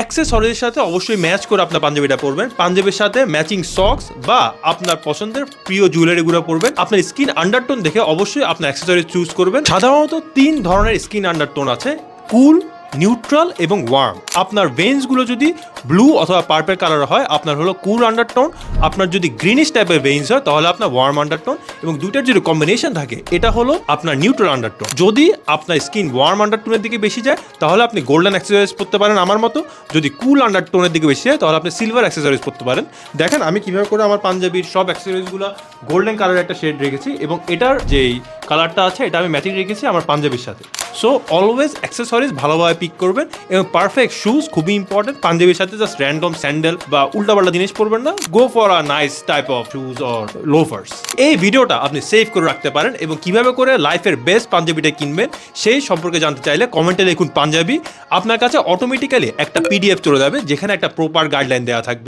অ্যাক্সেসরিজের সাথে অবশ্যই ম্যাচ করে আপনার পাঞ্জাবিটা পরবেন। পাঞ্জাবির সাথে ম্যাচিং সক্স বা আপনার পছন্দের প্রিয় জুয়েলারিগুলো পরবেন। আপনার স্কিন আন্ডারটোন দেখে অবশ্যই আপনার অ্যাক্সেসরিজ চুজ করবেন। সাধারণত 3 ধরনের স্কিন আন্ডারটোন আছে: কুল, নিউট্রাল এবং ওয়ার্ম। আপনার ভেইনসগুলো যদি ব্লু অথবা পার্পল কালার হয় আপনার হলো কুল আন্ডারটোন। আপনার যদি গ্রিনিশ টাইপের ভেইনস হয় তাহলে আপনার ওয়ার্ম আন্ডারটোন, এবং দুইটার যদি কম্বিনেশন থাকে এটা হলো আপনার নিউট্রাল আন্ডারটোন। যদি আপনার স্কিন ওয়ার্ম আন্ডারটোনের দিকে বেশি যায় তাহলে আপনি গোল্ডেন অ্যাক্সেসরিজ পরতে পারেন আমার মতো। যদি কুল আন্ডারটোনের দিকে বেশি যায় তাহলে আপনি সিলভার অ্যাক্সেসরিজ পরতে পারেন। দেখেন আমি কিভাবে করে আমার পাঞ্জাবির সব অ্যাক্সেসরিজগুলো গোল্ডেন কালারের একটা শেড রেখেছি, এবং এটার যেই কালারটা আছে এটা আমি ম্যাচিং রেখেছি আমার পাঞ্জাবির সাথে। সো অলওয়েজ অ্যাক্সেসরিজ ভালোভাবে পিক করবেন, এবং পারফেক্ট শুজ খুবই ইম্পর্টেন্ট। পাঞ্জাবির সাথে জাস্ট র্যান্ডম স্যান্ডেল বা উল্টাপাল্টা জিনিস পরবেন না। Go for a nice type of shoes or loafers. এই ভিডিওটা আপনি সেভ করে রাখতে পারেন, এবং কিভাবে করে লাইফের বেস্ট পাঞ্জাবিটা কিনবেন সেই সম্পর্কে জানতে চাইলে কমেন্টে লিখুন পাঞ্জাবি। আপনার কাছে অটোমেটিক্যালি একটা পিডিএফ চলে যাবে যেখানে একটা প্রপার গাইডলাইন দেওয়া থাকবে।